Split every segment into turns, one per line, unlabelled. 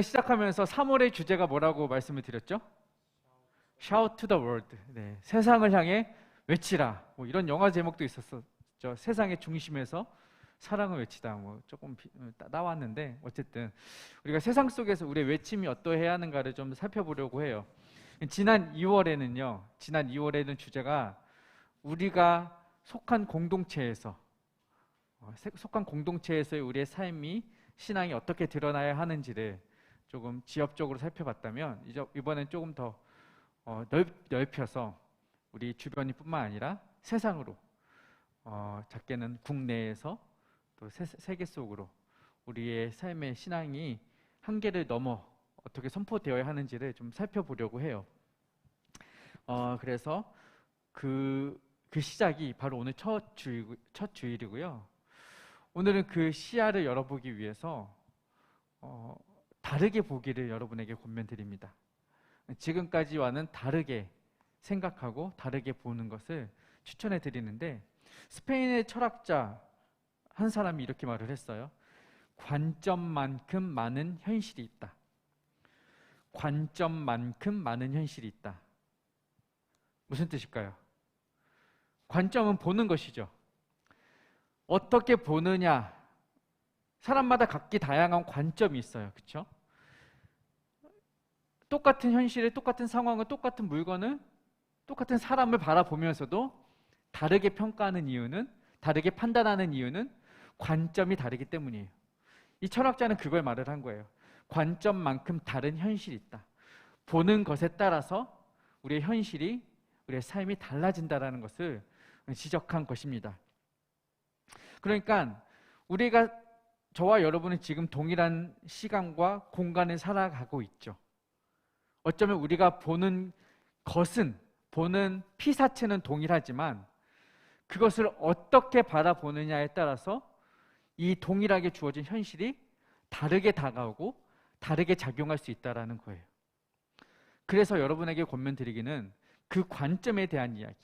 시작하면서 3월의 주제가 뭐라고 말씀을 드렸죠? Shout to the world. 네, 세상을 향해 외치라. 뭐 이런 영화 제목도 있었었죠. 세상의 중심에서 사랑을 외치다. 뭐 조금 나왔는데 어쨌든 우리가 세상 속에서 우리의 외침이 어떠해야 하는가를 좀 살펴보려고 해요. 지난 2월에는 주제가 우리가 속한 공동체에서의 우리의 삶이 신앙이 어떻게 드러나야 하는지를 조금 지역적으로 살펴봤다면 이번엔 조금 더 넓혀서 우리 주변이뿐만 아니라 세상으로 작게는 국내에서 또 세계 속으로 우리의 삶의 신앙이 한계를 넘어 어떻게 선포되어야 하는지를 좀 살펴보려고 해요. 그래서 그 시작이 바로 오늘 첫 주일이고요. 오늘은 그 시야를 열어보기 위해서 다르게 보기를 여러분에게 권면드립니다. 지금까지와는 다르게 생각하고 다르게 보는 것을 추천해 드리는데, 스페인의 철학자 한 사람이 이렇게 말을 했어요. 관점만큼 많은 현실이 있다. 관점만큼 많은 현실이 있다. 무슨 뜻일까요? 관점은 보는 것이죠. 어떻게 보느냐, 사람마다 각기 다양한 관점이 있어요. 그렇죠? 똑같은 현실에 똑같은 상황을, 똑같은 물건을, 똑같은 사람을 바라보면서도 다르게 평가하는 이유는, 다르게 판단하는 이유는 관점이 다르기 때문이에요. 이 철학자는 그걸 말을 한 거예요. 관점만큼 다른 현실이 있다. 보는 것에 따라서 우리의 현실이, 우리의 삶이 달라진다는 것을 지적한 것입니다. 그러니까 우리가, 저와 여러분은 지금 동일한 시간과 공간을 살아가고 있죠. 어쩌면 우리가 보는 것은, 보는 피사체는 동일하지만 그것을 어떻게 바라보느냐에 따라서 이 동일하게 주어진 현실이 다르게 다가오고 다르게 작용할 수 있다는 거예요. 그래서 여러분에게 권면드리기는 그 관점에 대한 이야기,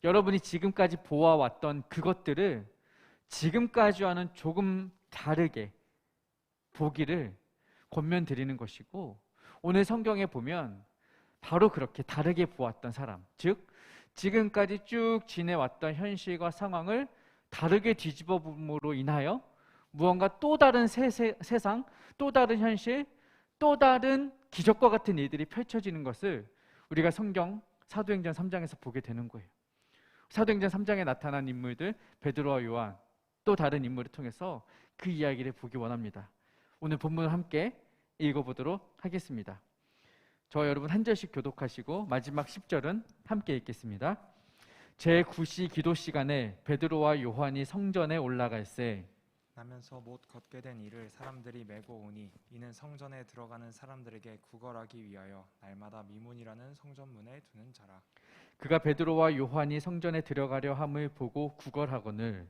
여러분이 지금까지 보아왔던 그것들을 지금까지와는 조금 다르게 보기를 권면드리는 것이고, 오늘 성경에 보면 바로 그렇게 다르게 보았던 사람, 즉 지금까지 쭉 지내왔던 현실과 상황을 다르게 뒤집어 봄으로 인하여 무언가 또 다른 세상, 또 다른 현실, 또 다른 기적과 같은 일들이 펼쳐지는 것을 우리가 성경 사도행전 3장에서 보게 되는 거예요. 사도행전 3장에 나타난 인물들, 베드로와 요한, 또 다른 인물을 통해서 그 이야기를 보기 원합니다. 오늘 본문을 함께 읽어보도록 하겠습니다. 저와 여러분 한 절씩 교독하시고 마지막 10절은 함께 읽겠습니다. 제9시 기도 시간에 베드로와 요한이 성전에 올라갈새
나면서 못 걷게 된 이를 사람들이 메고 오니 이는 성전에 들어가는 사람들에게 구걸하기 위하여 날마다 미문이라는 성전문에 두는 자라.
그가 베드로와 요한이 성전에 들어가려 함을 보고 구걸하거늘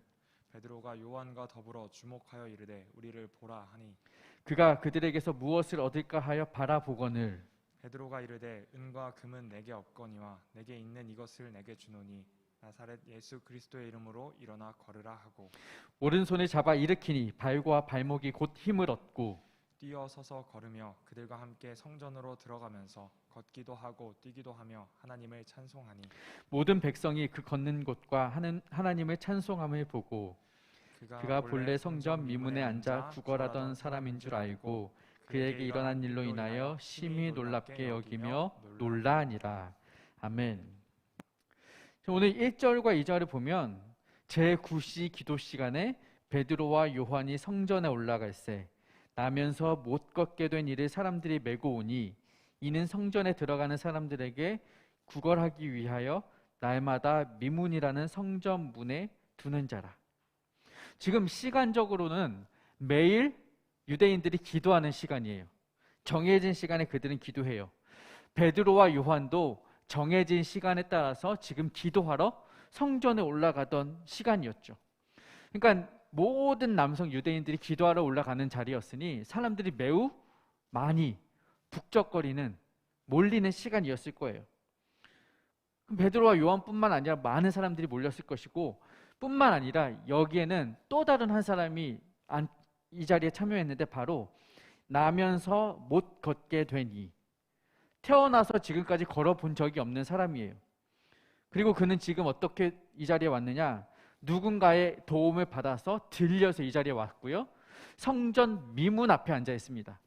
베드로가 요한과 더불어 주목하여 이르되 우리를 보라 하니
그가 그들에게서 무엇을 얻을까 하여 바라보거늘
베드로가 이르되 은과 금은 내게 없거니와 내게 있는 이것을 내게 주노니 나사렛 예수 그리스도의 이름으로 일어나 걸으라 하고
오른손을 잡아 일으키니 발과 발목이 곧 힘을 얻고
뛰어서서 걸으며 그들과 함께 성전으로 들어가면서 걷기도 하고 뛰기도 하며 하나님을 찬송하니
모든 백성이 그 걷는 곳과 하나님을 찬송함을 보고 그가 본래 성전 미문에 앉아 구걸하던 사람인 줄 알고 그에게 일어난 일로 인하여 심히 놀랍게 여기며 놀라니라. 아멘. 오늘 1절과 2절을 보면 제9시 기도 시간에 베드로와 요한이 성전에 올라갈새 나면서 못 걷게 된 이를 사람들이 메고 오니 이는 성전에 들어가는 사람들에게 구걸하기 위하여 날마다 미문이라는 성전 문에 두는 자라. 지금 시간적으로는 매일 유대인들이 기도하는 시간이에요. 정해진 시간에 그들은 기도해요. 베드로와 요한도 정해진 시간에 따라서 지금 기도하러 성전에 올라가던 시간이었죠. 그러니까 모든 남성 유대인들이 기도하러 올라가는 자리였으니 사람들이 매우 많이 북적거리는, 몰리는 시간이었을 거예요. 베드로와 요한뿐만 아니라 많은 사람들이 몰렸을 것이고, 뿐만 아니라 여기에는 또 다른 한 사람이 이 자리에 참여했는데 바로 나면서 못 걷게 되니. 태어나서 지금까지 걸어본 적이 없는 사람이에요. 그리고 그는 지금 어떻게 이 자리에 왔느냐? 누군가의 도움을 받아서 들려서 이 자리에 왔고요. 성전 미문 앞에 앉아 있습니다.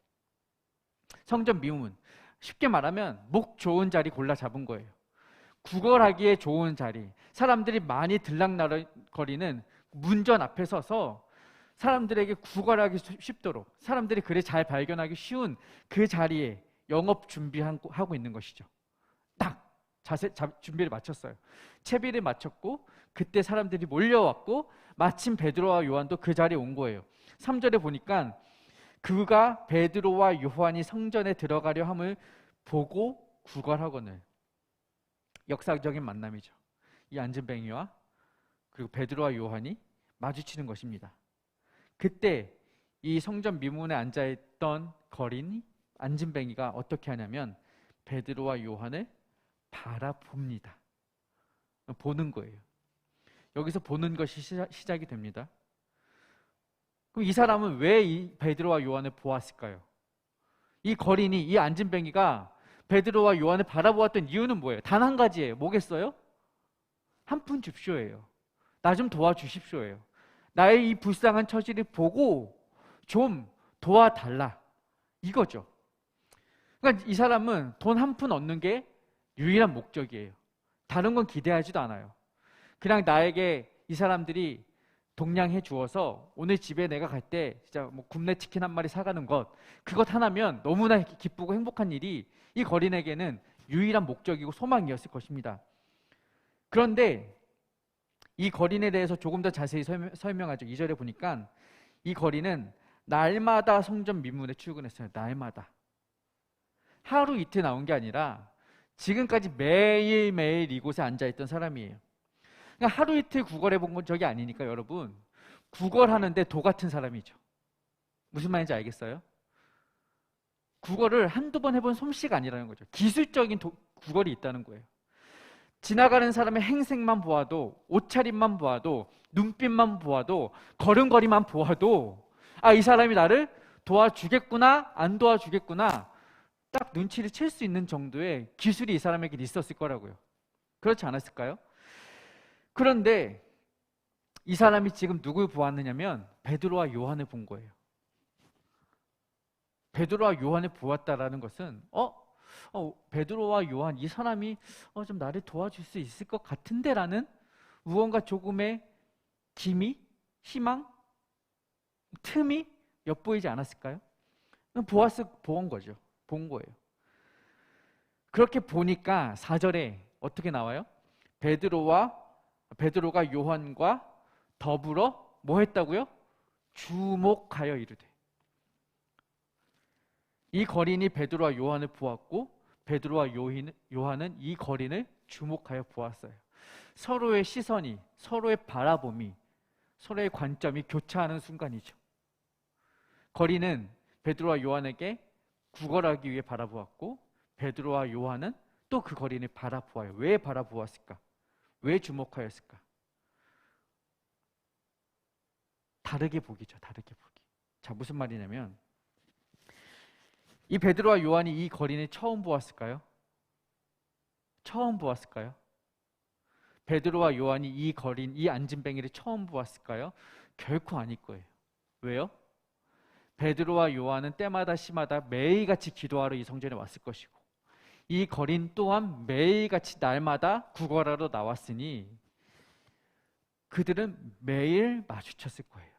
성전 미문. 쉽게 말하면 목 좋은 자리 골라 잡은 거예요. 구걸하기에 좋은 자리. 사람들이 많이 들락날락거리는 문전 앞에 서서 사람들에게 구걸하기 쉽도록, 사람들이 글을 잘 발견하기 쉬운 그 자리에 영업 준비하고 있는 것이죠. 딱 준비를 마쳤어요. 채비를 마쳤고 그때 사람들이 몰려왔고 마침 베드로와 요한도 그 자리에 온 거예요. 3절에 보니까 그가 베드로와 요한이 성전에 들어가려 함을 보고 구걸하거늘. 역사적인 만남이죠. 이 안진뱅이와 그리고 베드로와 요한이 마주치는 것입니다. 그때 이 성전 미문에 앉아있던 거린이 안진뱅이가 어떻게 하냐면 베드로와 요한을 바라봅니다. 보는 거예요. 여기서 보는 것이 시작이 됩니다. 그럼 이 사람은 왜 이 베드로와 요한을 보았을까요? 이 거린이, 이 안진뱅이가 베드로와 요한을 바라보았던 이유는 뭐예요? 단 한 가지예요. 뭐겠어요? 한 푼 줍쇼예요. 나 좀 도와주십쇼예요. 나의 이 불쌍한 처지를 보고 좀 도와달라. 이거죠. 그러니까 이 사람은 돈 한 푼 얻는 게 유일한 목적이에요. 다른 건 기대하지도 않아요. 그냥 나에게 이 사람들이 동냥해 주어서 오늘 집에 내가 갈 때 진짜 뭐 굽네 치킨 한 마리 사가는 것, 그것 하나면 너무나 기쁘고 행복한 일이 이 거린에게는 유일한 목적이고 소망이었을 것입니다. 그런데 이 거린에 대해서 조금 더 자세히 설명하죠. 2절에 보니까 이 거린은 날마다 성전 미문에 출근했어요. 날마다. 하루 이틀 나온 게 아니라 지금까지 매일매일 이곳에 앉아있던 사람이에요. 그러니까 하루 이틀 구걸해 본 적이 아니니까 여러분, 구걸하는데 도 같은 사람이죠. 무슨 말인지 알겠어요? 구걸을 한두 번 해본 솜씨가 아니라는 거죠. 기술적인 구걸이 있다는 거예요. 지나가는 사람의 행색만 보아도, 옷차림만 보아도, 눈빛만 보아도, 걸음걸이만 보아도 이 사람이 나를 도와주겠구나, 안 도와주겠구나 딱 눈치를 챌 수 있는 정도의 기술이 이 사람에게 있었을 거라고요. 그렇지 않았을까요? 그런데 이 사람이 지금 누굴 보았느냐면 베드로와 요한을 본 거예요. 베드로와 요한을 보았다라는 것은 베드로와 요한 이 사람이 좀 나를 도와줄 수 있을 것 같은데 라는 무언가 조금의 기미, 희망, 틈이 엿보이지 않았을까요? 본 거죠. 본 거예요. 그렇게 보니까 4절에 어떻게 나와요? 베드로가 요한과 더불어 뭐 했다고요? 주목하여 이르되. 이 거린이 베드로와 요한을 보았고 베드로와 요한은 이 거린을 주목하여 보았어요. 서로의 시선이, 서로의 바라봄이, 서로의 관점이 교차하는 순간이죠. 거린은 베드로와 요한에게 구걸하기 위해 바라보았고 베드로와 요한은 또 그 거린을 바라보아요. 왜 바라보았을까? 왜 주목하였을까? 다르게 보기죠. 다르게 보기. 자, 무슨 말이냐면 이 베드로와 요한이 이 거린을 처음 보았을까요? 처음 보았을까요? 베드로와 요한이 이 거린, 이 안진뱅이를 처음 보았을까요? 결코 아닐 거예요. 왜요? 베드로와 요한은 때마다 시마다 매일같이 기도하러 이 성전에 왔을 것이고 이 거린 또한 매일같이 날마다 구걸하러 나왔으니 그들은 매일 마주쳤을 거예요.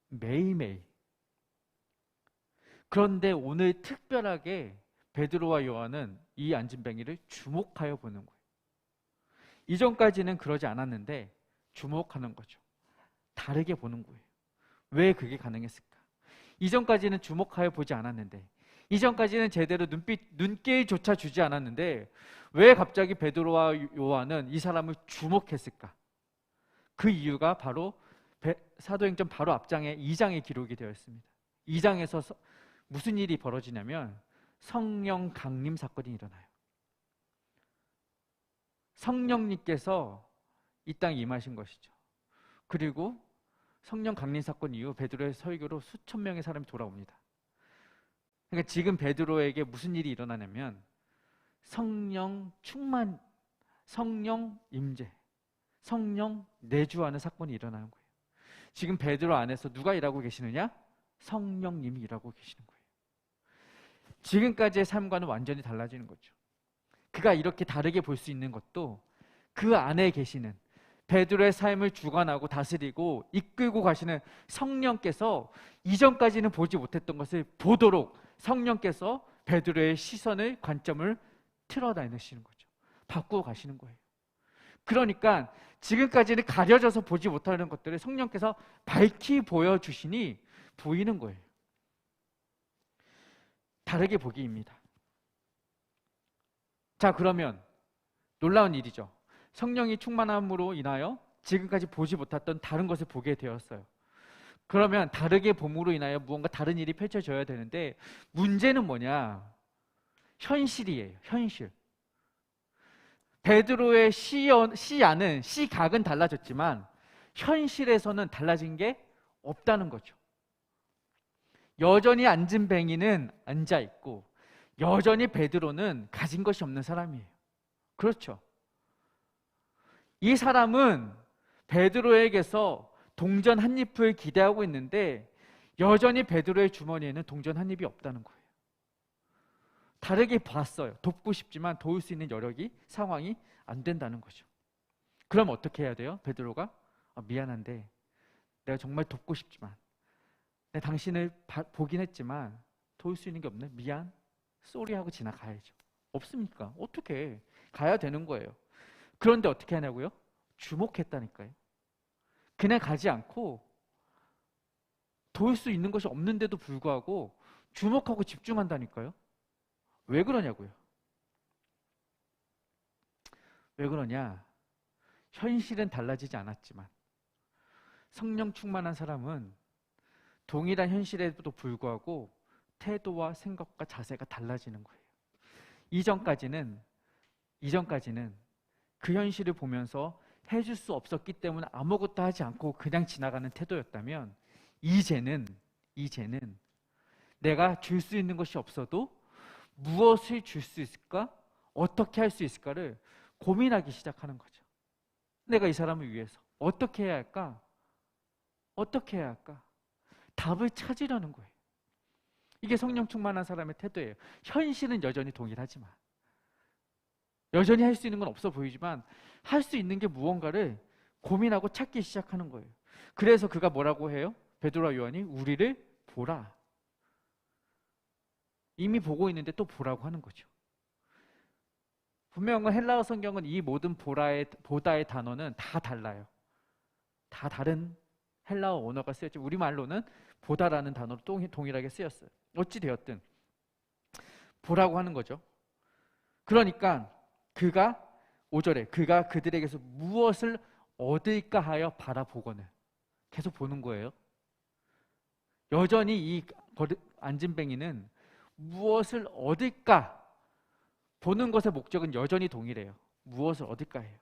매일매일. 그런데 오늘 특별하게 베드로와 요한은 이 안진뱅이를 주목하여 보는 거예요. 이전까지는 그러지 않았는데 주목하는 거죠. 다르게 보는 거예요. 왜 그게 가능했을까? 이전까지는 주목하여 보지 않았는데, 이전까지는 제대로 눈길조차 주지 않았는데 왜 갑자기 베드로와 요한은 이 사람을 주목했을까? 그 이유가 바로 사도행전 바로 앞장에 2장에 기록이 되어 있습니다. 2장에서 무슨 일이 벌어지냐면 성령 강림 사건이 일어나요. 성령님께서 이 땅에 임하신 것이죠. 그리고 성령 강림 사건 이후 베드로의 설교로 수천 명의 사람이 돌아옵니다. 그러니까 지금 베드로에게 무슨 일이 일어나냐면 성령 충만, 성령 임재, 성령 내주하는 사건이 일어나는 거예요. 지금 베드로 안에서 누가 일하고 계시느냐? 성령님이 일하고 계시는 거예요. 지금까지의 삶과는 완전히 달라지는 거죠. 그가 이렇게 다르게 볼 수 있는 것도 그 안에 계시는 베드로의 삶을 주관하고 다스리고 이끌고 가시는 성령께서 이전까지는 보지 못했던 것을 보도록 성령께서 베드로의 시선을, 관점을 틀어다니시는 거죠. 바꾸어 가시는 거예요. 그러니까 지금까지는 가려져서 보지 못하는 것들을 성령께서 밝히 보여주시니 보이는 거예요. 다르게 보기입니다. 자, 그러면 놀라운 일이죠. 성령이 충만함으로 인하여 지금까지 보지 못했던 다른 것을 보게 되었어요. 그러면 다르게 봄으로 인하여 무언가 다른 일이 펼쳐져야 되는데 문제는 뭐냐? 현실이에요. 현실. 베드로의 시야는, 시각은 달라졌지만 현실에서는 달라진 게 없다는 거죠. 여전히 앉은 뱅이는 앉아 있고 여전히 베드로는 가진 것이 없는 사람이에요. 그렇죠. 이 사람은 베드로에게서 동전 한 입을 기대하고 있는데 여전히 베드로의 주머니에는 동전 한 입이 없다는 거예요. 다르게 봤어요. 돕고 싶지만 도울 수 있는 여력이, 상황이 안 된다는 거죠. 그럼 어떻게 해야 돼요? 베드로가 미안한데 내가 정말 돕고 싶지만 내가 당신을 보긴 했지만 도울 수 있는 게 없네. 미안. 쏘리 하고 지나가야죠. 없습니까? 어떻게 가야 되는 거예요. 그런데 어떻게 하냐고요? 주목했다니까요. 그냥 가지 않고 도울 수 있는 것이 없는데도 불구하고 주목하고 집중한다니까요. 왜 그러냐고요? 왜 그러냐? 현실은 달라지지 않았지만 성령 충만한 사람은 동일한 현실에도 불구하고 태도와 생각과 자세가 달라지는 거예요. 이전까지는 그 현실을 보면서 해줄 수 없었기 때문에 아무것도 하지 않고 그냥 지나가는 태도였다면 이제는 내가 줄 수 있는 것이 없어도 무엇을 줄 수 있을까? 어떻게 할 수 있을까를 고민하기 시작하는 거죠. 내가 이 사람을 위해서 어떻게 해야 할까? 어떻게 해야 할까? 답을 찾으려는 거예요. 이게 성령 충만한 사람의 태도예요. 현실은 여전히 동일하지만 여전히 할 수 있는 건 없어 보이지만 할 수 있는 게 무언가를 고민하고 찾기 시작하는 거예요. 그래서 그가 뭐라고 해요? 베드로와 요한이 우리를 보라. 이미 보고 있는데 또 보라고 하는 거죠. 분명한 건 헬라어 성경은 이 모든 보다의 단어는 다 달라요. 다 다른 헬라어 언어가 쓰였죠. 우리말로는 보다라는 단어로 동일하게 쓰였어요. 어찌되었든 보라고 하는 거죠. 그러니까 그가 5절에 그가 그들에게서 무엇을 얻을까 하여 바라보거늘 계속 보는 거예요. 여전히 이 앉은뱅이는 무엇을 얻을까 보는 것의 목적은 여전히 동일해요. 무엇을 얻을까 해요.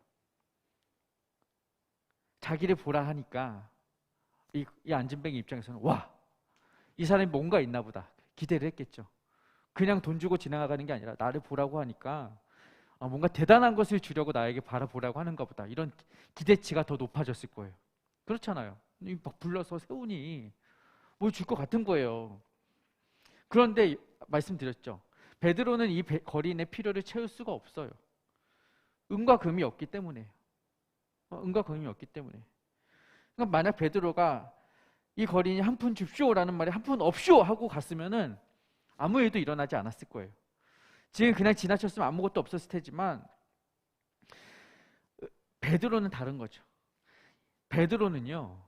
자기를 보라 하니까 이 앉은뱅이 입장에서는 와, 이 사람이 뭔가 있나 보다 기대를 했겠죠. 그냥 돈 주고 지나가는 게 아니라 나를 보라고 하니까 뭔가 대단한 것을 주려고 나에게 바라보라고 하는가 보다 이런 기대치가 더 높아졌을 거예요. 그렇잖아요. 막 불러서 세우니 뭘 줄 것 같은 거예요. 그런데 말씀드렸죠. 베드로는 이 거리인의 필요를 채울 수가 없어요. 은과 금이 없기 때문에. 은과 금이 없기 때문에. 그러니까 만약 베드로가 이 거리인이 한 푼 줍쇼라는 말에 한 푼 없쇼 하고 갔으면은 아무 일도 일어나지 않았을 거예요. 지금 그냥 지나쳤으면 아무것도 없었을 테지만 베드로는 다른 거죠. 베드로는요,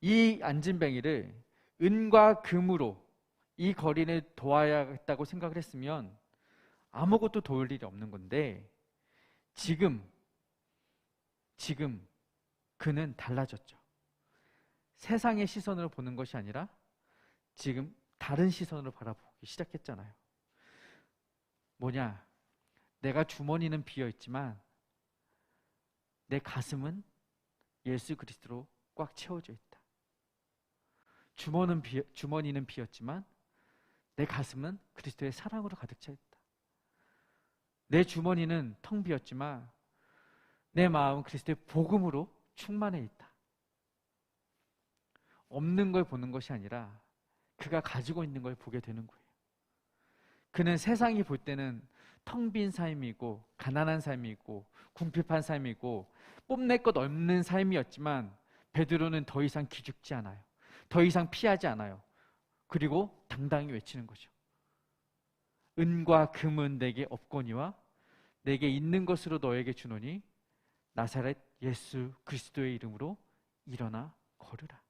이 앉은뱅이를 은과 금으로 이 거리를 도와야겠다고 생각을 했으면 아무것도 도울 일이 없는 건데 지금 그는 달라졌죠. 세상의 시선으로 보는 것이 아니라 지금 다른 시선으로 바라보기 시작했잖아요. 뭐냐? 내가 주머니는 비어있지만 내 가슴은 예수 그리스도로 꽉 채워져 있다. 주머니는 비었지만 내 가슴은 그리스도의 사랑으로 가득 차 있다. 내 주머니는 텅 비었지만 내 마음은 그리스도의 복음으로 충만해 있다. 없는 걸 보는 것이 아니라 그가 가지고 있는 걸 보게 되는 거예요. 그는 세상이 볼 때는 텅 빈 삶이고 가난한 삶이고 궁핍한 삶이고 뽐낼 것 없는 삶이었지만 베드로는 더 이상 기죽지 않아요. 더 이상 피하지 않아요. 그리고 당당히 외치는 거죠. 은과 금은 내게 없거니와 내게 있는 것으로 너에게 주노니 나사렛 예수 그리스도의 이름으로 일어나 걸으라.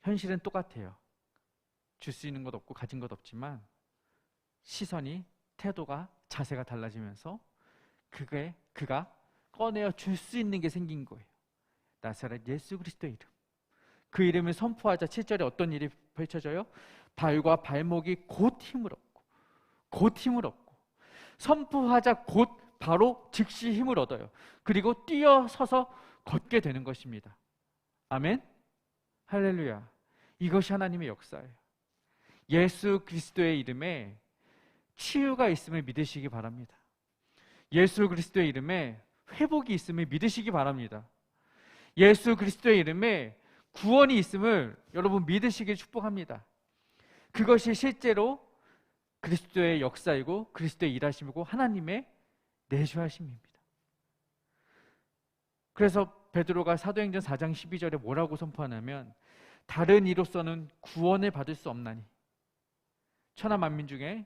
현실은 똑같아요. 줄 수 있는 것 없고 가진 것 없지만 시선이, 태도가, 자세가 달라지면서 그가 꺼내어 줄 수 있는 게 생긴 거예요. 나사렛 예수 그리스도의 이름. 그 이름을 선포하자 7절에 어떤 일이 펼쳐져요? 발과 발목이 곧 힘을 얻고 선포하자 곧 바로 즉시 힘을 얻어요. 그리고 뛰어서서 걷게 되는 것입니다. 아멘? 할렐루야. 이것이 하나님의 역사예요. 예수 그리스도의 이름에 치유가 있음을 믿으시기 바랍니다. 예수 그리스도의 이름에 회복이 있음을 믿으시기 바랍니다. 예수 그리스도의 이름에 구원이 있음을 여러분 믿으시길 축복합니다. 그것이 실제로 그리스도의 역사이고 그리스도의 일하심이고 하나님의 내주하심입니다. 그래서 베드로가 사도행전 4장 12절에 뭐라고 선포하냐면 다른 이로서는 구원을 받을 수 없나니 천하 만민 중에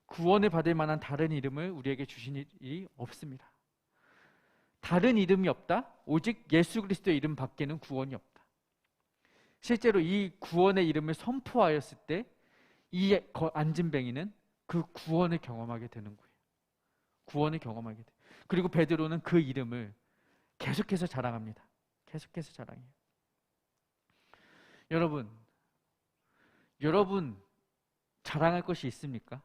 구원을 받을 만한 다른 이름을 우리에게 주신 일이 없습니다. 다른 이름이 없다? 오직 예수 그리스도의 이름 밖에는 구원이 없다. 실제로 이 구원의 이름을 선포하였을 때 이 안진뱅이는 그 구원을 경험하게 되는 거예요. 구원을 경험하게 돼. 그리고 베드로는 그 이름을 계속해서 자랑합니다. 계속해서 자랑해요. 여러분 자랑할 것이 있습니까?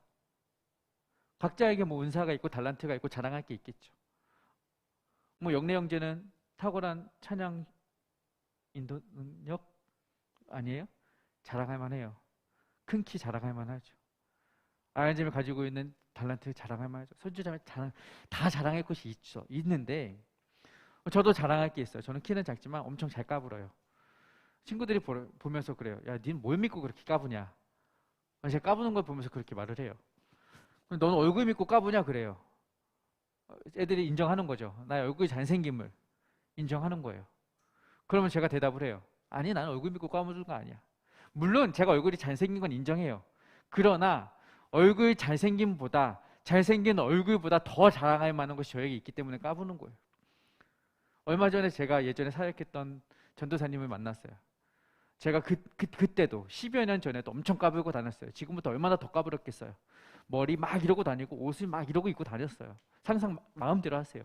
각자에게 뭐 은사가 있고 달란트가 있고 자랑할 게 있겠죠. 뭐 영래 형제는 탁월한 찬양 인도 능력 아니에요? 자랑할 만해요. 큰 키 자랑할 만하죠. 아연점이 가지고 있는 달란트 자랑할 만하죠. 손주자매 다 자랑할 것이 있는데 저도 자랑할 게 있어요. 저는 키는 작지만 엄청 잘 까불어요. 친구들이 보면서 그래요. 야, 니는 뭘 믿고 그렇게 까부냐? 제가 까부는 걸 보면서 그렇게 말을 해요. 너는 얼굴 믿고 까부냐? 그래요. 애들이 인정하는 거죠. 나의 얼굴 잘생김을 인정하는 거예요. 그러면 제가 대답을 해요. 아니, 나는 얼굴 믿고 까부는 거 아니야. 물론 제가 얼굴이 잘생긴 건 인정해요. 그러나 얼굴 잘생김보다 잘생긴 얼굴보다 더 자랑할 만한 것이 저에게 있기 때문에 까부는 거예요. 얼마 전에 제가 예전에 사역했던 전도사님을 만났어요. 제가 그때도 10여 년 전에도 엄청 까불고 다녔어요. 지금부터 얼마나 더 까불었겠어요. 머리 막 이러고 다니고 옷을 막 이러고 입고 다녔어요. 상상 마음대로 하세요.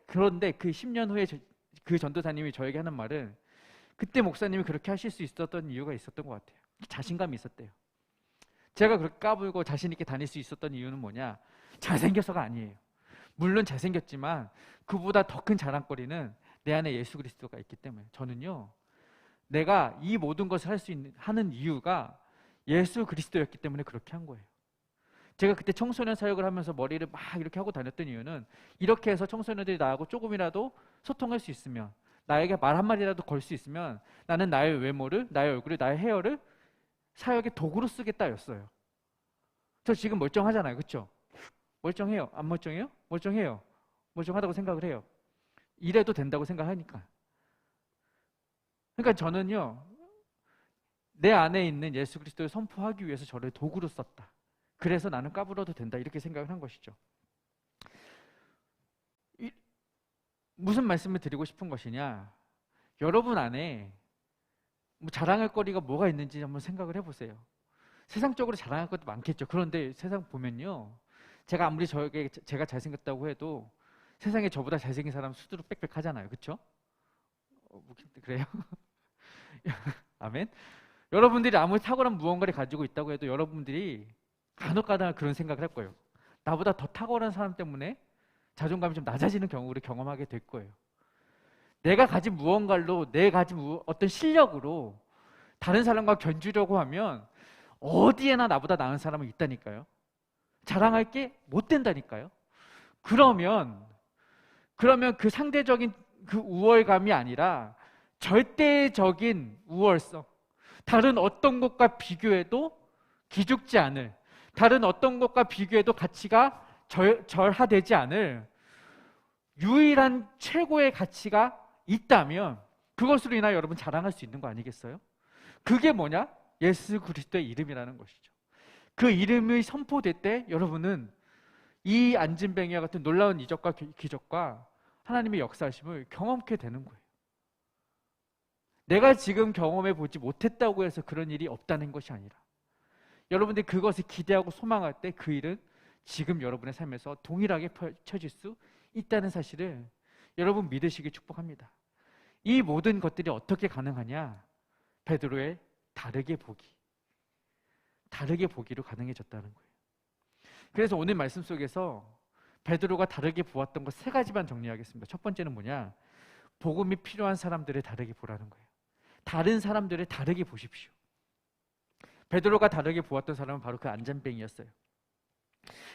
그런데 그 10년 후에 그 전도사님이 저에게 하는 말은 그때 목사님이 그렇게 하실 수 있었던 이유가 있었던 것 같아요. 자신감이 있었대요. 제가 그렇게 까불고 자신 있게 다닐 수 있었던 이유는 뭐냐? 잘생겨서가 아니에요. 물론 잘생겼지만 그보다 더 큰 자랑거리는 내 안에 예수 그리스도가 있기 때문에 저는요. 내가 이 모든 것을 하는 이유가 예수 그리스도였기 때문에 그렇게 한 거예요. 제가 그때 청소년 사역을 하면서 머리를 막 이렇게 하고 다녔던 이유는 이렇게 해서 청소년들이 나하고 조금이라도 소통할 수 있으면 나에게 말 한마디라도 걸 수 있으면 나는 나의 외모를, 나의 얼굴을, 나의 헤어를 사역의 도구로 쓰겠다였어요. 저 지금 멀쩡하잖아요. 그렇죠? 멀쩡해요? 안 멀쩡해요? 멀쩡해요. 멀쩡하다고 생각을 해요. 이래도 된다고 생각하니까. 그러니까 저는요. 내 안에 있는 예수 그리스도를 선포하기 위해서 저를 도구로 썼다. 그래서 나는 까불어도 된다. 이렇게 생각을 한 것이죠. 무슨 말씀을 드리고 싶은 것이냐? 여러분 안에 뭐 자랑할 거리가 뭐가 있는지 한번 생각을 해보세요. 세상적으로 자랑할 것도 많겠죠. 그런데 세상 보면요. 제가 아무리 제가 잘생겼다고 해도 세상에 저보다 잘생긴 사람 수두룩 빽빽 하잖아요. 그렇죠? 그래요? 아멘? 여러분들이 아무리 탁월한 무언가를 가지고 있다고 해도 여러분들이 간혹가다 그런 생각을 할 거예요. 나보다 더 탁월한 사람 때문에 자존감이 좀 낮아지는 경우를 경험하게 될 거예요. 내가 가진 무언가로, 내가 가진 어떤 실력으로 다른 사람과 견주려고 하면 어디에나 나보다 나은 사람은 있다니까요. 자랑할 게 못 된다니까요. 그러면 그 상대적인 그 우월감이 아니라 절대적인 우월성, 다른 어떤 것과 비교해도 기죽지 않을, 다른 어떤 것과 비교해도 가치가 절하되지 않을 유일한 최고의 가치가 있다면 그것으로 인하여 여러분 자랑할 수 있는 거 아니겠어요? 그게 뭐냐? 예수 그리스도의 이름이라는 것이죠. 그 이름이 선포될 때 여러분은 이 안진뱅이와 같은 놀라운 이적과 기적과 하나님의 역사하심을 경험케 되는 거예요. 내가 지금 경험해 보지 못했다고 해서 그런 일이 없다는 것이 아니라 여러분들이 그것을 기대하고 소망할 때 그 일은 지금 여러분의 삶에서 동일하게 펼쳐질 수 있다는 사실을 여러분 믿으시기 축복합니다. 이 모든 것들이 어떻게 가능하냐? 베드로의 다르게 보기로 가능해졌다는 거예요. 그래서 오늘 말씀 속에서 베드로가 다르게 보았던 것 세 가지만 정리하겠습니다. 첫 번째는 뭐냐? 복음이 필요한 사람들을 다르게 보라는 거예요. 다른 사람들을 다르게 보십시오. 베드로가 다르게 보았던 사람은 바로 그 안진뱅이였어요.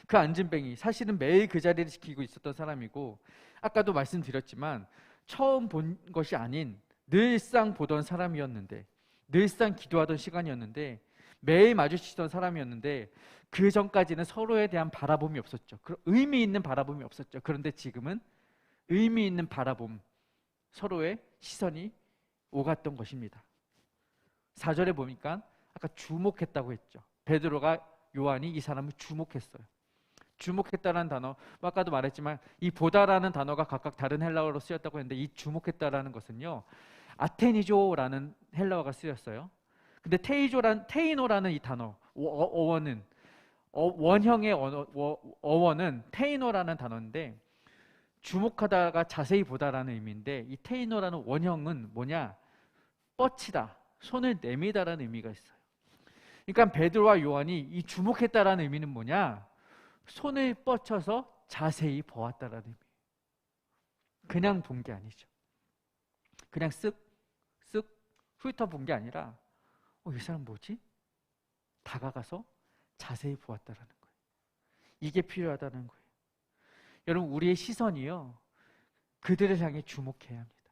그 안진뱅이, 사실은 매일 그 자리를 지키고 있었던 사람이고, 아까도 말씀드렸지만 처음 본 것이 아닌 늘상 보던 사람이었는데, 늘상 기도하던 시간이었는데, 매일 마주치던 사람이었는데, 그 전까지는 서로에 대한 바라봄이 없었죠. 의미 있는 바라봄이 없었죠. 그런데 지금은 의미 있는 바라봄, 서로의 시선이 오갔던 것입니다. 4절에 보니까 아까 주목했다고 했죠. 베드로가, 요한이 이 사람을 주목했어요. 주목했다라는 단어, 아까도 말했지만 이 보다라는 단어가 각각 다른 헬라어로 쓰였다고 했는데, 이 주목했다라는 것은요, 아테니조라는 헬라어가 쓰였어요. 근데 테이노라는 이 단어, 어원은 원형의 어원은 테이노라는 단어인데, 주목하다가 자세히 보다라는 의미인데, 이 테이노라는 원형은 뭐냐? 뻗치다, 손을 내미다라는 의미가 있어요. 그러니까 베드로와 요한이 이 주목했다라는 의미는 뭐냐? 손을 뻗쳐서 자세히 보았다라는 의미. 그냥 본 게 아니죠. 그냥 쓱 훑어본 게 아니라, 이 사람 뭐지? 다가가서 자세히 보았다라는 거예요. 이게 필요하다는 거예요. 여러분, 우리의 시선이요, 그들을 향해 주목해야 합니다.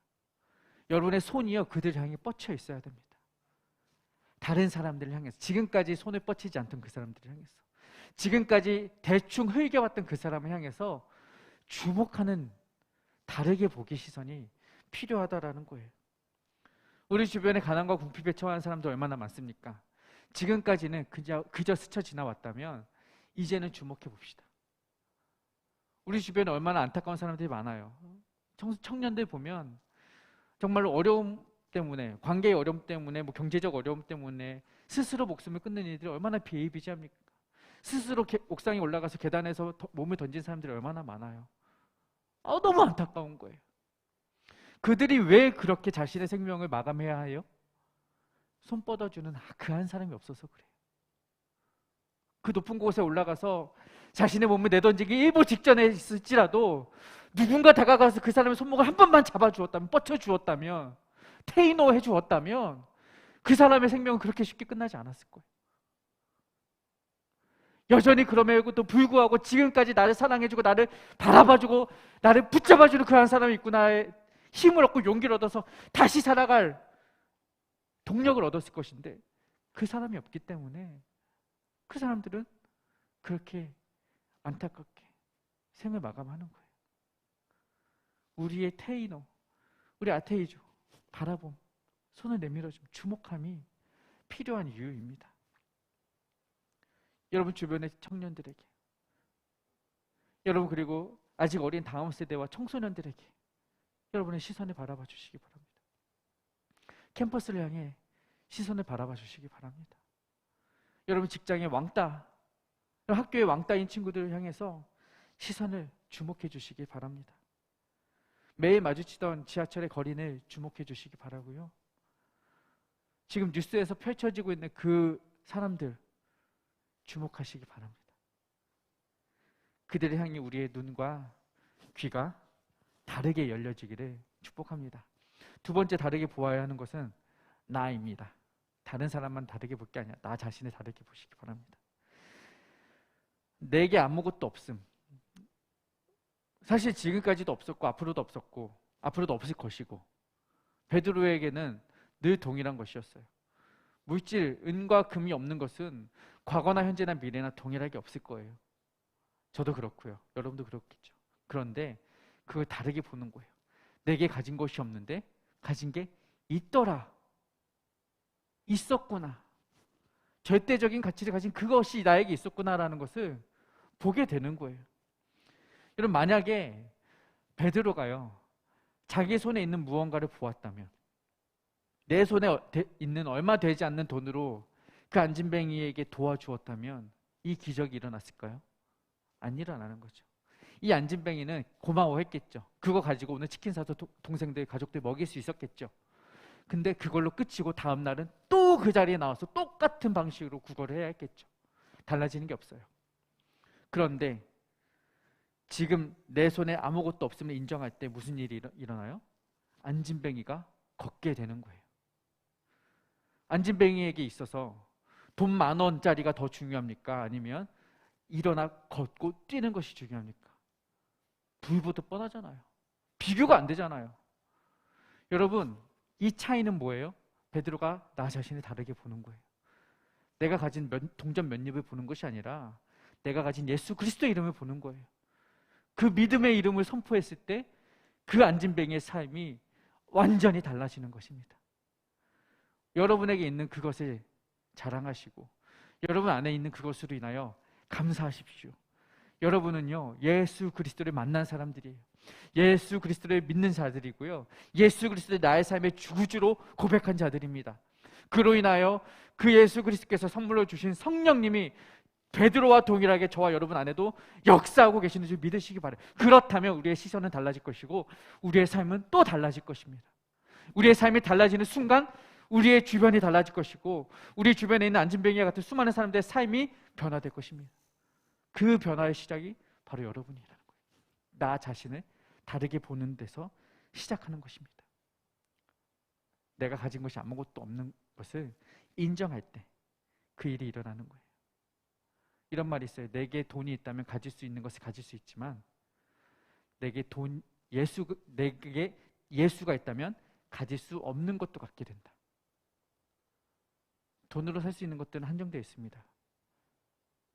여러분의 손이요, 그들을 향해 뻗쳐 있어야 됩니다. 다른 사람들을 향해서, 지금까지 손을 뻗치지 않던 그 사람들을 향해서, 지금까지 대충 흘겨왔던 그 사람을 향해서 주목하는, 다르게 보기 시선이 필요하다라는 거예요. 우리 주변에 가난과 궁핍에 처한 사람도 얼마나 많습니까? 지금까지는 그저 스쳐 지나왔다면 이제는 주목해 봅시다. 우리 주변에 얼마나 안타까운 사람들이 많아요. 청년들 보면 정말로 어려움 때문에, 관계의 어려움 때문에, 경제적 어려움 때문에 스스로 목숨을 끊는 이들이 얼마나 비일비재합니까? 스스로 옥상에 올라가서 계단에서 몸을 던진 사람들이 얼마나 많아요. 너무 안타까운 거예요. 그들이 왜 그렇게 자신의 생명을 마감해야 해요? 손 뻗어주는 그 한 사람이 없어서 그래요. 그 높은 곳에 올라가서 자신의 몸을 내던지기 일보 직전에 있을지라도 누군가 다가가서 그 사람의 손목을 한 번만 잡아주었다면, 뻗쳐주었다면, 테이노 해주었다면 그 사람의 생명은 그렇게 쉽게 끝나지 않았을 거예요. 여전히 그럼에도 불구하고 지금까지 나를 사랑해주고 나를 바라봐주고 나를 붙잡아주는 그 한 사람이 있구나의 힘을 얻고 용기를 얻어서 다시 살아갈 동력을 얻었을 것인데, 그 사람이 없기 때문에 그 사람들은 그렇게 안타깝게 생을 마감하는 거예요. 우리의 테이노, 우리 아테이조, 바라봄, 손을 내밀어주면 주목함이 필요한 이유입니다. 여러분 주변의 청년들에게, 여러분 그리고 아직 어린 다음 세대와 청소년들에게 여러분의 시선을 바라봐 주시기 바랍니다. 캠퍼스를 향해 시선을 바라봐 주시기 바랍니다. 여러분 직장의 왕따, 학교의 왕따인 친구들을 향해서 시선을 주목해 주시기 바랍니다. 매일 마주치던 지하철의 거리를 주목해 주시기 바라고요. 지금 뉴스에서 펼쳐지고 있는 그 사람들 주목하시기 바랍니다. 그들을 향해 우리의 눈과 귀가 다르게 열려지기를 축복합니다. 두 번째 다르게 보아야 하는 것은 나입니다. 다른 사람만 다르게 볼 게 아니라 나 자신을 다르게 보시기 바랍니다. 내게 아무것도 없음. 사실 지금까지도 없었고 앞으로도 없었고 앞으로도 없을 것이고 베드로에게는 늘 동일한 것이었어요. 물질, 은과 금이 없는 것은 과거나 현재나 미래나 동일하게 없을 거예요. 저도 그렇고요. 여러분도 그렇겠죠. 그런데 그걸 다르게 보는 거예요. 내게 가진 것이 없는데 가진 게 있더라. 있었구나. 절대적인 가치를 가진 그것이 나에게 있었구나라는 것을 보게 되는 거예요. 여러분, 만약에 베드로가요, 자기 손에 있는 무언가를 보았다면, 내 손에 있는 얼마 되지 않는 돈으로 그 안진뱅이에게 도와주었다면 이 기적이 일어났을까요? 안 일어나는 거죠. 이 안진뱅이는 고마워했겠죠. 그거 가지고 오늘 치킨 사서 동생들, 가족들 먹일 수 있었겠죠. 근데 그걸로 끝이고 다음 날은 또 그 자리에 나와서 똑같은 방식으로 구걸을 해야 했겠죠. 달라지는 게 없어요. 그런데 지금 내 손에 아무것도 없음을 인정할 때 무슨 일이 일어나요? 안진뱅이가 걷게 되는 거예요. 안진뱅이에게 있어서 돈 10,000원짜리가 더 중요합니까? 아니면 일어나 걷고 뛰는 것이 중요합니까? 불보듯 뻔하잖아요. 비교가 안 되잖아요. 여러분, 이 차이는 뭐예요? 베드로가 나 자신을 다르게 보는 거예요. 내가 가진 동전 몇 입을 보는 것이 아니라 내가 가진 예수 그리스도의 이름을 보는 거예요. 그 믿음의 이름을 선포했을 때 그 안진뱅이의 삶이 완전히 달라지는 것입니다. 여러분에게 있는 그것을 자랑하시고 여러분 안에 있는 그것으로 인하여 감사하십시오. 여러분은요, 예수 그리스도를 만난 사람들이에요. 예수 그리스도를 믿는 자들이고요, 예수 그리스도를 나의 삶의 주주로 고백한 자들입니다. 그로 인하여 그 예수 그리스도께서 선물로 주신 성령님이 베드로와 동일하게 저와 여러분 안에도 역사하고 계시는 줄 믿으시기 바라요. 그렇다면 우리의 시선은 달라질 것이고 우리의 삶은 또 달라질 것입니다. 우리의 삶이 달라지는 순간 우리의 주변이 달라질 것이고 우리 주변에 있는 안진뱅이와 같은 수많은 사람들의 삶이 변화될 것입니다. 그 변화의 시작이 바로 여러분이라는 거예요. 나 자신을 다르게 보는 데서 시작하는 것입니다. 내가 가진 것이 아무것도 없는 것을 인정할 때 그 일이 일어나는 거예요. 이런 말이 있어요. 내게 돈이 있다면 가질 수 있는 것을 가질 수 있지만 내게 예수가 있다면 가질 수 없는 것도 갖게 된다. 돈으로 살 수 있는 것들은 한정되어 있습니다.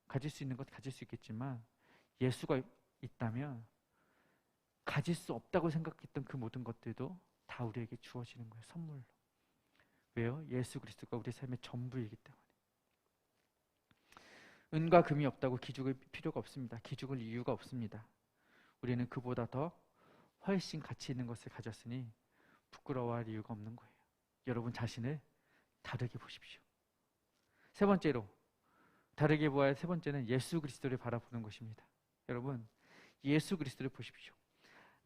가질 수 있는 것 가질 수 있겠지만 예수가 있다면 가질 수 없다고 생각했던 그 모든 것들도 다 우리에게 주어지는 거예요. 선물로. 왜요? 예수 그리스도가 우리 삶의 전부이기 때문에. 은과 금이 없다고 기죽을 필요가 없습니다. 기죽을 이유가 없습니다. 우리는 그보다 더 훨씬 가치 있는 것을 가졌으니 부끄러워할 이유가 없는 거예요. 여러분 자신을 다르게 보십시오. 세 번째로 다르게 보아야 할 세 번째는 예수 그리스도를 바라보는 것입니다. 여러분, 예수 그리스도를 보십시오.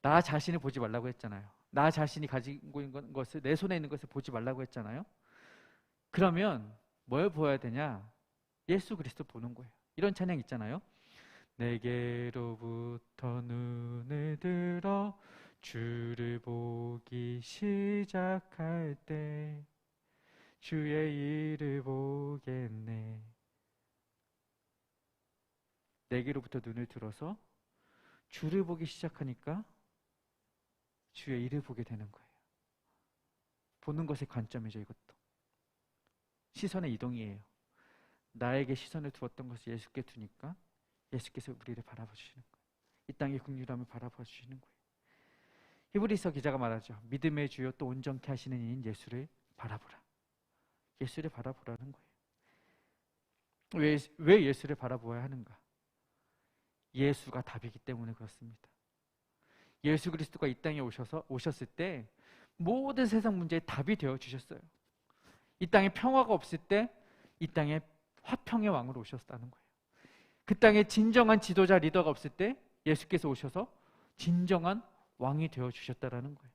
나 자신을 보지 말라고 했잖아요. 나 자신이 가지고 있는 것을, 내 손에 있는 것을 보지 말라고 했잖아요. 그러면 뭘 보아야 되냐? 예수 그리스도 보는 거예요. 이런 찬양 있잖아요. 내게로부터 눈을 들어 주를 보기 시작할 때 주의 일을 보겠네. 내게로부터 눈을 들어서 주를 보기 시작하니까 주의 일을 보게 되는 거예요. 보는 것의 관점이죠. 이것도 시선의 이동이에요. 나에게 시선을 두었던 것을 예수께 두니까 예수께서 우리를 바라봐 주시는 거예요. 이 땅의 긍휼함을 바라봐 주시는 거예요. 히브리서 기자가 말하죠. 믿음의 주요 또 온전케 하시는 이인 예수를 바라보라. 예수를 바라보라는 거예요. 왜 예수를 바라보아야 하는가? 예수가 답이기 때문에 그렇습니다. 예수 그리스도가 이 땅에 오셨을 때 모든 세상 문제의 답이 되어 주셨어요. 이 땅에 평화가 없을 때 이 땅에 화평의 왕으로 오셨다는 거예요. 그 땅에 진정한 지도자 리더가 없을 때 예수께서 오셔서 진정한 왕이 되어 주셨다라는 거예요.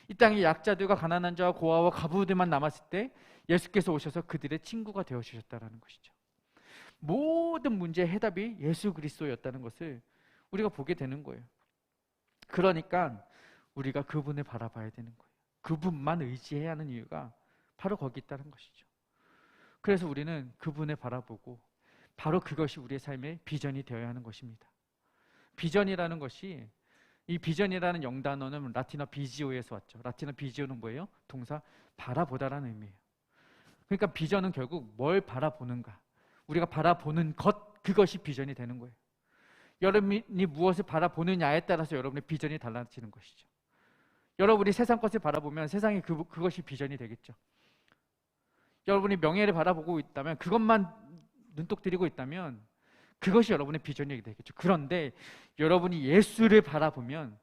이 땅에 약자들과 가난한 자와 고아와 과부들만 남았을 때 예수께서 오셔서 그들의 친구가 되어 주셨다라는 것이죠. 모든 문제의 해답이 예수 그리스도였다는 것을 우리가 보게 되는 거예요. 그러니까 우리가 그분을 바라봐야 되는 거예요. 그분만 의지해야 하는 이유가 바로 거기 있다는 것이죠. 그래서 우리는 그분을 바라보고 바로 그것이 우리의 삶의 비전이 되어야 하는 것입니다. 비전이라는 것이, 이 비전이라는 영단어는 라틴어 비지오에서 왔죠. 라틴어 비지오는 뭐예요? 동사 바라보다라는 의미예요. 그러니까 비전은 결국 뭘 바라보는가, 우리가 바라보는 것, 그것이 비전이 되는 거예요. 여러분이 무엇을 바라보느냐에 따라서 여러분의 비전이 달라지는 것이죠. 여러분이 세상 것을 바라보면 세상이 그것이 비전이 되겠죠. 여러분이 명예를 바라보고 있다면, 그것만 눈독 들이고 있다면 그것이 여러분의 비전이 되겠죠. 그런데 여러분이 예수를 바라보면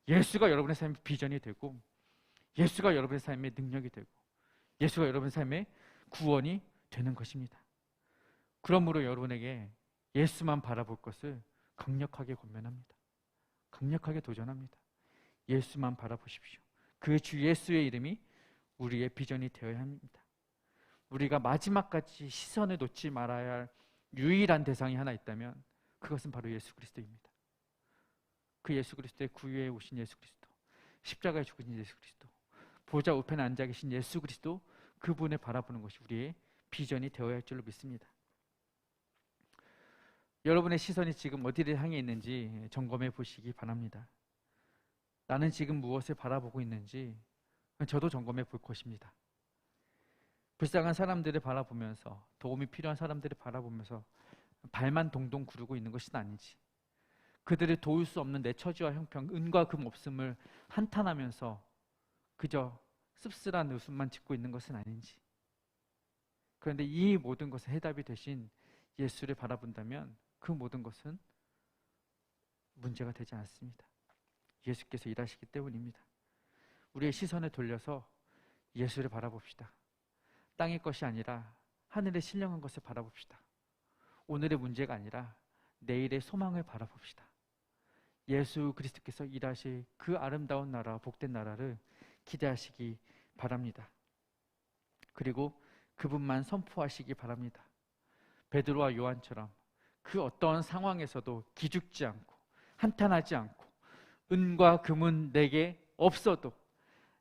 예수가 여러분의 삶의 비전이 되고, 예수가 여러분의 삶의 능력이 되고, 예수가 여러분의 삶의 구원이 되는 것입니다. 그러므로 여러분에게 예수만 바라볼 것을 강력하게 권면합니다. 강력하게 도전합니다. 예수만 바라보십시오. 그 주 예수의 이름이 우리의 비전이 되어야 합니다. 우리가 마지막까지 시선을 놓지 말아야 할 유일한 대상이 하나 있다면 그것은 바로 예수 그리스도입니다. 그 예수 그리스도의 구유에 오신 예수 그리스도, 십자가에 죽으신 예수 그리스도, 보좌 우편에 앉아 계신 예수 그리스도, 그분을 바라보는 것이 우리의 비전이 되어야 할 줄로 믿습니다. 여러분의 시선이 지금 어디를 향해 있는지 점검해 보시기 바랍니다. 나는 지금 무엇을 바라보고 있는지 저도 점검해 볼 것입니다. 불쌍한 사람들을 바라보면서, 도움이 필요한 사람들을 바라보면서 발만 동동 구르고 있는 것은 아닌지, 그들을 도울 수 없는 내 처지와 형편, 은과 금 없음을 한탄하면서 그저 씁쓸한 웃음만 짓고 있는 것은 아닌지, 그런데 이 모든 것의 해답이 되신 예수를 바라본다면 그 모든 것은 문제가 되지 않습니다. 예수께서 일하시기 때문입니다. 우리의 시선을 돌려서 예수를 바라봅시다. 땅의 것이 아니라 하늘의 신령한 것을 바라봅시다. 오늘의 문제가 아니라 내일의 소망을 바라봅시다. 예수 그리스도께서 일하실 그 아름다운 나라, 복된 나라를 기대하시기 바랍니다. 그리고 그분만 선포하시기 바랍니다. 베드로와 요한처럼 그 어떤 상황에서도 기죽지 않고 한탄하지 않고, 은과 금은 내게 없어도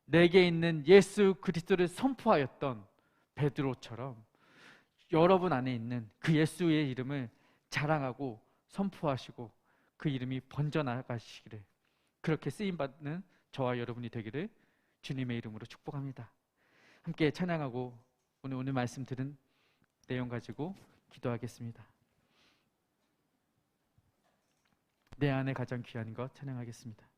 내게 있는 예수 그리스도를 선포하였던 베드로처럼 여러분 안에 있는 그 예수의 이름을 자랑하고 선포하시고 그 이름이 번져나가시기를, 그렇게 쓰임받는 저와 여러분이 되기를 주님의 이름으로 축복합니다. 함께 찬양하고 오늘 말씀 들은 내용 가지고 기도하겠습니다. 내 안에 가장 귀한 것 찬양하겠습니다.